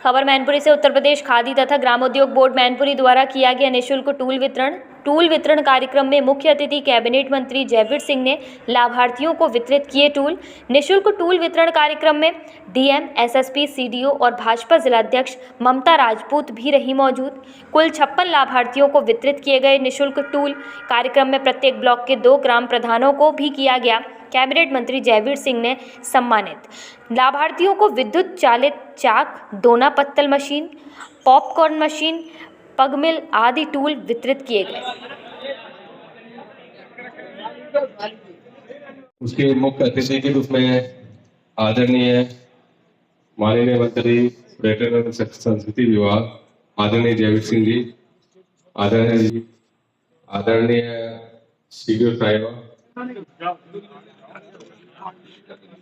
खबर मैनपुरी से। उत्तर प्रदेश खादी तथा ग्रामोद्योग बोर्ड मैनपुरी द्वारा किया गया निःशुल्क टूल वितरण कार्यक्रम में मुख्य अतिथि कैबिनेट मंत्री जयवीर सिंह ने लाभार्थियों को वितरित किए टूल। निःशुल्क टूल वितरण कार्यक्रम में डीएम, एसएसपी, सीडीओ और भाजपा जिलाध्यक्ष ममता राजपूत भी रही मौजूद। कुल 56 लाभार्थियों को वितरित किए गए निःशुल्क टूल। कार्यक्रम में प्रत्येक ब्लॉक के 2 ग्राम प्रधानों को भी किया गया। कैबिनेट मंत्री जयवीर सिंह ने सम्मानित लाभार्थियों को विद्युत चालित चाक, दोना पत्तल मशीन, पॉपकॉर्न मशीन, पग मिल आदि टूल वितरित किए गए। उसके मुख्य अतिथि के रूप में आदरणीय माननीय मंत्री पर्यटन एवं संस्कृति विभाग आदरणीय जयवीर सिंह जी, आदरणीय सीडीओ साहिबा,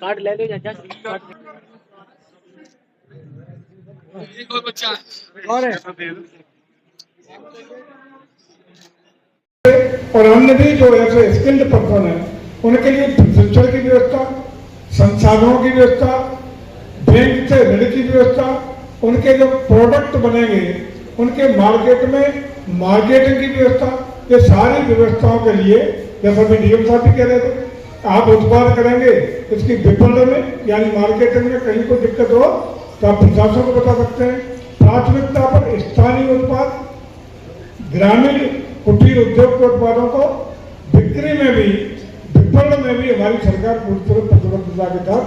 कार्ड ले लो चाचा। कोई बच्चा और है और अन्य भी जो ऐसे स्किल्ड पर्सन है उनके लिए प्रशिक्षण की व्यवस्था, संसाधनों की व्यवस्था, बैंक से ऋण की व्यवस्था, उनके जो प्रोडक्ट बनेंगे उनके मार्केट में मार्केटिंग की व्यवस्था, ये सारी व्यवस्थाओं के लिए जैसा भी डीएम साहब भी कह रहे थे, आप उत्पाद करेंगे इसकी विपणन में यानी मार्केटिंग में कहीं कोई दिक्कत हो तो आप प्रशासन को बता सकते हैं। प्राथमिकता पर स्थानीय उत्पाद, ग्रामीण कुटीर उद्योग के उत्पादों को बिक्री में भी, विपणन में भी हमारी सरकार पूरी तरह प्रतिबद्धता के साथ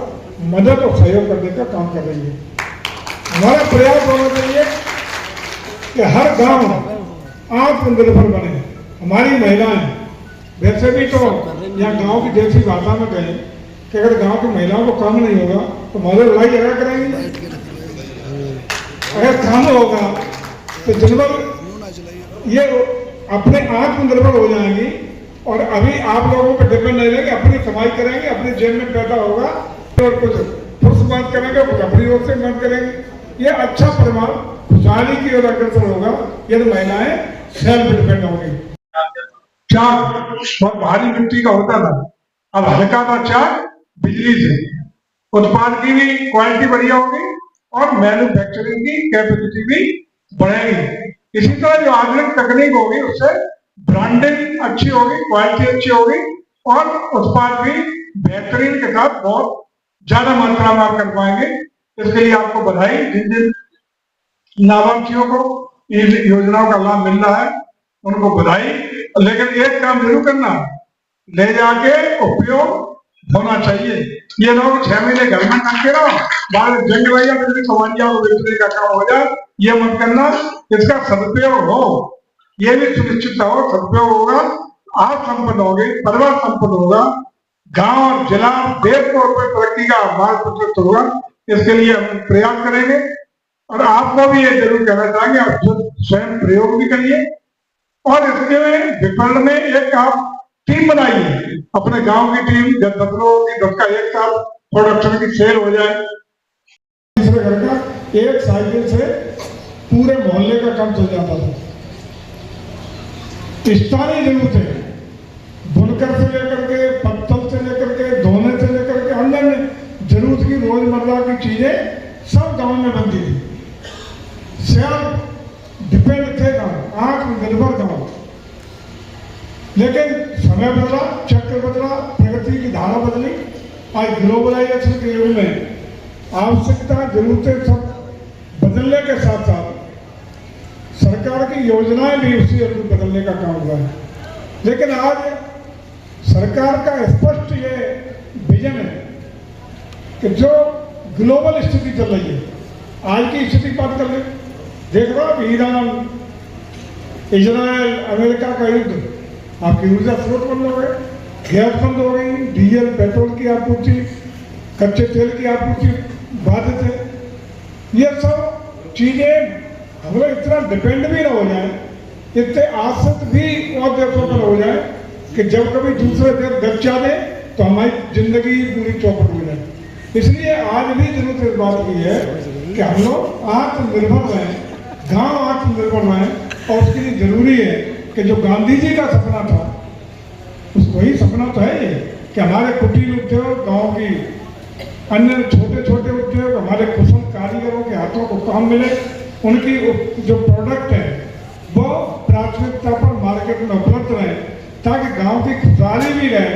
मदद और सहयोग करने का काम कर रही है। हमारा प्रयास होना चाहिए कि हर गांव आत्मनिर्भर बने। हमारी महिलाएं वैसे भी तो यहाँ गांव की देसी भाषा में कहें कि अगर गांव की महिलाओं को काम नहीं होगा तो मौजे लड़ाई झगड़ा करेंगे। अगर काम होगा तो जनवल ये अपने आत्मनिर्भर हो जाएंगी और अभी आप लोगों पर डिपेंड नहीं रहेंगे, अपनी कमाई करेंगे, अपनी जेब में पैदा होगा और कुछ पुरुष बात करेंगे, कुछ अपनी ओर से बात करेंगे। ये अच्छा परिवार खुशहाली की ओर अग्रसर होगा यदि महिलाएं सेल्फ डिपेंड होंगी। चाक बहुत भारी मिट्टी का होता था, अब हल्का था चाक बिजली से। उत्पाद की भी क्वालिटी बढ़िया होगी और मैन्युफैक्चरिंग की कैपेसिटी भी बढ़ेगी। इसी तरह जो आधुनिक तकनीक होगी उससे ब्रांडिंग अच्छी होगी, क्वालिटी अच्छी होगी और उत्पाद भी बेहतरीन के साथ बहुत ज्यादा मात्रा में आप कर पाएंगे। इसके लिए आपको बधाई। जिन जिन लाभार्थियों को इन योजनाओं का लाभ मिल रहा है उनको बधाई, लेकिन एक काम जरूर करना, ले जाके उपयोग होना चाहिए। ये लोग 6 महीने घर में करके रहो, बाद जंग भैया मेरी कमानियां को बेचने का काम हो जाए, ये मत करना। इसका सदुपयोग हो, ये भी सुनिश्चित हो, सदुपयोग होगा, आप संपन्न होंगे, परिवार संपन्न होगा, गांव और जिला देश को तरक्की का मार्ग प्रशस्त होगा। इसके लिए हम प्रयास करेंगे और आपको भी ये जरूर कहना चाहेंगे, आप स्वयं प्रयोग भी करिए और इसके विपणन में एक आप टीम बनाइए, अपने गांव की टीम, 10 लोगों की 10 का एक साथ प्रोडक्शन की सेल हो जाए। तीसरे घर का एक साइकिल से पूरे मोहल्ले का काम चल जाता था। स्थानीय जरूरतें बुनकर से लेकर के, पत्तल से लेकर के, धोने से लेकर के, अन्य जरूरत की रोजमर्रा की चीजें सब गांव में बनती थी। सेल्फ डिपेंड थे गांव, आत्मनिर्भर गांव। लेकिन समय बदला, चक्र बदला, प्रगति की धारा बदली। आज ग्लोबलाइजेशन के युग में आवश्यकता, जरूरतें सब बदलने के साथ साथ सरकार की योजनाएं भी उसी अनुरूप बदलने का काम हुआ है। लेकिन आज सरकार का स्पष्ट ये विजन है कि जो ग्लोबल स्थिति चल रही है, आज की स्थिति बात कर ले, देख रहा आप ईरान, इजराइल, अमेरिका का युद्ध, आपकी ऊर्जा स्रोत बंद हो गए, गैस बंद हो गई, डीजल पेट्रोल की आपूर्ति, कच्चे तेल की आपूर्ति बाधित है। ये सब चीजें हम लोग इतना डिपेंड भी ना हो जाए, इतने आश्रित भी और देशों पर हो जाए कि जब कभी दूसरे देश दक्षा दे तो हमारी जिंदगी पूरी चौपट हो जाए। इसलिए आज भी जरूरत इस बात की है कि हम लोग आत्मनिर्भर रहें, गांव आत्मनिर्भर रहें और उसके लिए जरूरी है कि जो गांधी जी का सपना था, वही सपना तो है ये कि हमारे कुटीर उद्योग, गांव की अन्य छोटे छोटे उद्योग हमारे कुशल कारीगरों के हाथों को काम मिले, उनकी जो प्रोडक्ट है वो प्राथमिकता पर मार्केट में उपलब्ध रहे, ताकि गांव की खुशहाली भी रहे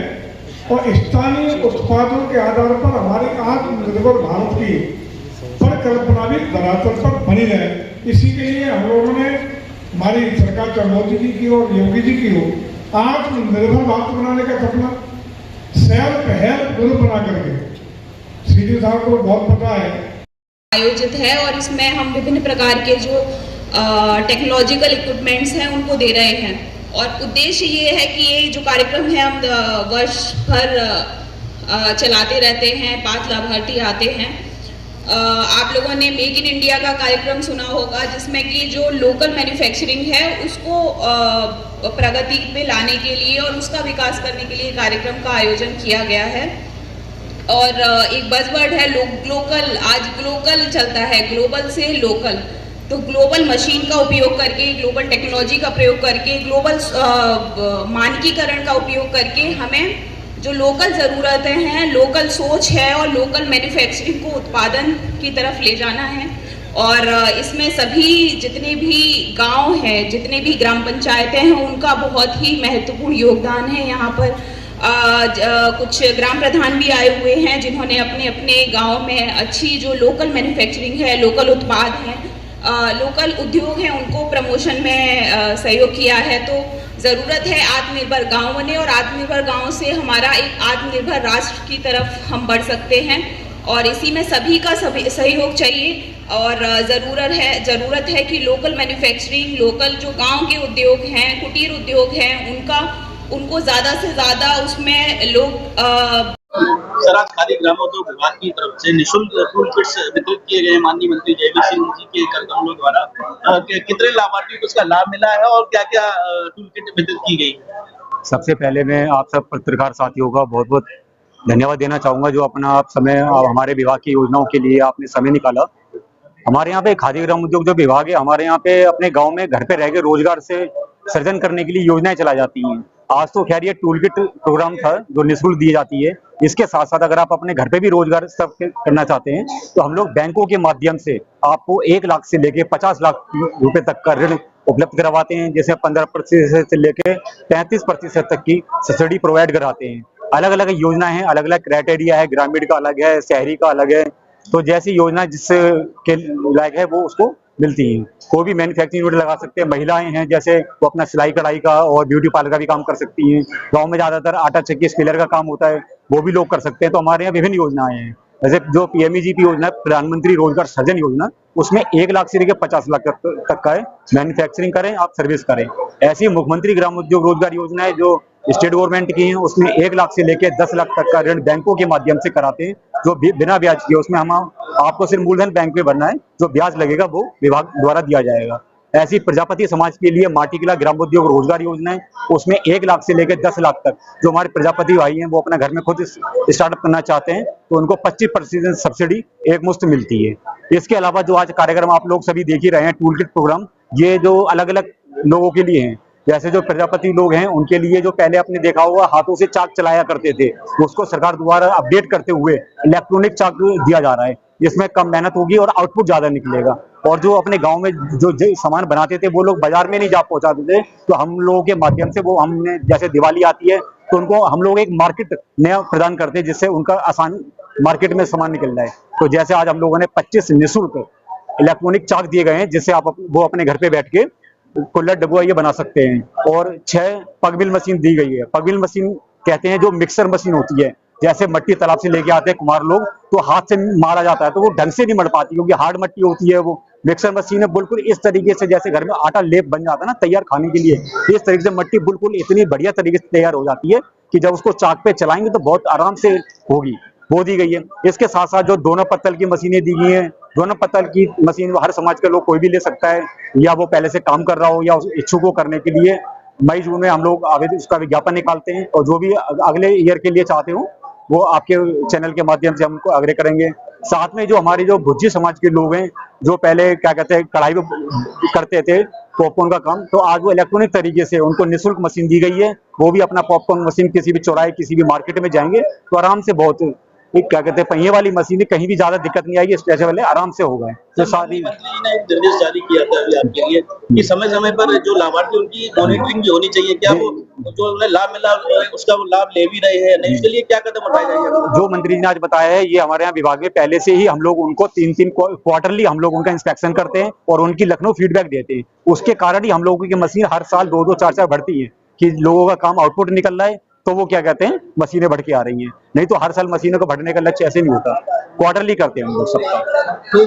और स्थानीय उत्पादों के आधार पर हमारी आत्मनिर्भर भारत की परिकल्पना भी धरातल पर बनी रहे। इसी के लिए हम लोगों ने हमारी सरकार चाहे मोदी जी की और योगी जी की हो, आत्मनिर्भर भारत बनाने का सपना सेल्फ हेल्प ग्रुप बना करके सीडी साहब को बहुत पता है आयोजित है, और इसमें हम विभिन्न प्रकार के जो टेक्नोलॉजिकल इक्विपमेंट्स हैं उनको दे रहे हैं। और उद्देश्य ये है कि ये जो कार्यक्रम है हम वर्ष भर चलाते रहते हैं, 5 लाभार्थी आते हैं। आप लोगों ने मेक इन इंडिया का कार्यक्रम सुना होगा, जिसमें कि जो लोकल मैन्युफैक्चरिंग है उसको प्रगति पे लाने के लिए और उसका विकास करने के लिए कार्यक्रम का आयोजन किया गया है। और एक बज़वर्ड है लोकल, आज ग्लोबल चलता है, ग्लोबल से लोकल। तो ग्लोबल मशीन का उपयोग करके, ग्लोबल टेक्नोलॉजी का प्रयोग करके, ग्लोबल मानकीकरण का उपयोग करके हमें जो लोकल ज़रूरतें हैं, लोकल सोच है और लोकल मैन्युफैक्चरिंग को उत्पादन की तरफ ले जाना है। और इसमें सभी जितने भी गांव हैं, जितने भी ग्राम पंचायतें हैं, उनका बहुत ही महत्वपूर्ण योगदान है। यहाँ पर कुछ ग्राम प्रधान भी आए हुए हैं जिन्होंने अपने अपने गांव में अच्छी जो लोकल मैन्युफैक्चरिंग है, लोकल उत्पाद हैं, लोकल उद्योग हैं, उनको प्रमोशन में सहयोग किया है। तो ज़रूरत है आत्मनिर्भर गांव बने, और आत्मनिर्भर गांव से हमारा एक आत्मनिर्भर राष्ट्र की तरफ हम बढ़ सकते हैं। और इसी में सभी का सहयोग चाहिए। और ज़रूरत है कि लोकल मैन्युफैक्चरिंग, लोकल जो गांव के उद्योग हैं, कुटीर उद्योग हैं, उनको ज़्यादा से ज़्यादा उसमें लोग सर, आज खादी ग्रामोद्योग विभाग की तरफ से निःशुल्क टूल किट्स वितरित किए गए माननीय मंत्री जयवीर सिंह जी के कार्यक्रमों द्वारा कितने लाभार्थियों को इसका लाभ मिला है और क्या क्या टूल किट वितरित की गई? सबसे पहले मैं आप सब पत्रकार साथियों का बहुत बहुत धन्यवाद देना चाहूँगा, जो अपना आप समय हमारे विभाग की योजनाओं के लिए आपने समय निकाला। हमारे यहाँ पे खादी ग्राम उद्योग जो विभाग है, हमारे यहाँ पे अपने गाँव में घर पे रह के रोजगार से सृजन करने के लिए योजनाएं चलाई जाती हैं। आज तो खैर ये टूल किट प्रोग्राम था जो निःशुल्क दी जाती है। इसके साथ साथ अगर आप अपने घर पे भी रोजगार सब करना चाहते हैं तो हम लोग बैंकों के माध्यम से आपको 1 लाख से लेके 50 लाख रुपए तक का ऋण उपलब्ध करवाते हैं, जैसे 15% से लेके 35% तक की सब्सिडी प्रोवाइड कराते हैं। अलग अलग योजना है, अलग अलग क्राइटेरिया है, ग्रामीण का अलग है, शहरी का अलग है। तो जैसी योजना जिसके लायक है वो उसको मिलती है। कोई भी मैन्युफैक्चरिंग यूनिट लगा सकते हैं। महिलाएं हैं जैसे वो अपना सिलाई कढ़ाई का और ब्यूटी पार्लर का भी काम कर सकती हैं। गांव में ज्यादातर आटा चक्की स्पिलर का काम होता है, वो भी लोग कर सकते हैं। तो हमारे यहाँ विभिन्न योजनाएं हैं, जैसे जो PMEGP योजना, प्रधानमंत्री रोजगार सृजन योजना, उसमें 1 लाख से लेकर 50 लाख तक का है। मैन्युफैक्चरिंग करें, आप सर्विस करें। ऐसी मुख्यमंत्री ग्राम उद्योग रोजगार योजना है जो स्टेट गवर्नमेंट की है, उसमें 1 लाख से लेकर 10 लाख तक का ऋण बैंकों के माध्यम से कराते हैं, जो बिना ब्याज के। उसमें हम आपको सिर्फ मूलधन बैंक में भरना है, जो ब्याज लगेगा वो विभाग द्वारा दिया जाएगा। ऐसी प्रजापति समाज के लिए माटीकला ग्राम उद्योग रोजगार योजना है, उसमें 1 लाख से लेकर 10 लाख तक जो हमारे प्रजापति भाई हैं वो अपना घर में खुद स्टार्टअप करना चाहते हैं तो उनको 25% सब्सिडी एक मुश्त मिलती है। इसके अलावा जो आज कार्यक्रम आप लोग सभी देख ही रहे हैं, टूल किट प्रोग्राम, ये जो अलग अलग लोगों के लिए हैं। जैसे जो प्रजापति लोग हैं उनके लिए जो पहले आपने देखा होगा हाथों से चाक चलाया करते थे, उसको सरकार द्वारा अपडेट करते हुए इलेक्ट्रॉनिक चाक दिया जा रहा है, जिसमें कम मेहनत होगी और आउटपुट ज्यादा निकलेगा। और जो अपने गांव में जो सामान बनाते थे वो लोग बाजार में नहीं जा पहुंचाते थे, तो हम लोगों के माध्यम से वो हमने, जैसे दिवाली आती है तो उनको हम लोग एक मार्केट नया प्रदान करते हैं, जिससे उनका आसान मार्केट में सामान निकल जाए। तो जैसे आज हम लोगों ने 25 निःशुल्क इलेक्ट्रॉनिक चाक दिए गए हैं, जिससे आप वो अपने घर पे बैठ के कुल्लड़ डबुआ ये बना सकते हैं। और 6 पगमिल मशीन दी गई है। पगमिल मशीन कहते हैं जो मिक्सर मशीन होती है, जैसे मट्टी तालाब से लेके आते हैं कुम्हार लोग, तो हाथ से मारा जाता है तो वो ढंग से नहीं मड़ पाती क्योंकि हार्ड मट्टी होती है। वो मिक्सर मशीन है बिल्कुल इस तरीके से, जैसे घर में आटा लेप बन जाता है ना तैयार खाने के लिए, इस तरीके से मट्टी बिल्कुल इतनी बढ़िया तरीके से तैयार हो जाती है कि जब उसको चाक पे चलाएंगे तो बहुत आराम से होगी, वो दी गई है। इसके साथ साथ जो दोनों पत्तल की मशीनें दी गई हैं, दोनों पत्तल की मशीन हर समाज के लोग कोई भी ले सकता है, या वो पहले से काम कर रहा हो या उस इच्छुक को करने के लिए मई जून में हम लोग आवेदन उसका विज्ञापन निकालते हैं। और जो भी अगले ईयर के लिए चाहते हो वो आपके चैनल के माध्यम से हमको आग्रह करेंगे। साथ में जो हमारे जो भुज्जी समाज के लोग हैं, जो पहले क्या कहते हैं कढ़ाई करते थे पॉपकॉर्न का काम, तो आज वो इलेक्ट्रॉनिक तरीके से उनको निःशुल्क मशीन दी गई है। वो भी अपना पॉपकॉर्न मशीन किसी भी चौराहे किसी भी मार्केट में जाएंगे तो आराम से बहुत क्या कहते हैं पहिए वाली मशीन, कहीं भी ज्यादा दिक्कत नहीं आएगी, स्ट्रेचर वाले आराम से होगा। तो शादी मंत्री जी ने एक निर्देश जारी किया था अभी आपके लिए कि समय समय पर जो लाभार्थी उनकी मॉनिटरिंग भी होनी चाहिए, क्या वो जो उन्हें लाभ मिला उसका वो लाभ ले भी रहे हैं नहीं, इसके लिए क्या कदम उठाए जाएंगे? जो मंत्री जी ने आज बताया है, ये हमारे यहाँ विभाग में पहले से ही हम लोग उनको 3-3 क्वार्टरली हम लोग उनका इंस्पेक्शन करते हैं और उनकी लखनऊ फीडबैक देते हैं। उसके कारण ही हम लोगों की मशीन हर साल 2-2, 4-4 बढ़ती है कि लोगों का काम आउटपुट निकल रहा है, तो वो क्या कहते हैं मशीनें बढ़ के आ रही हैं। नहीं तो हर साल मशीनों को बढ़ने का लक्ष्य ऐसे नहीं होता, क्वार्टरली करते हैं हम लोग सबका।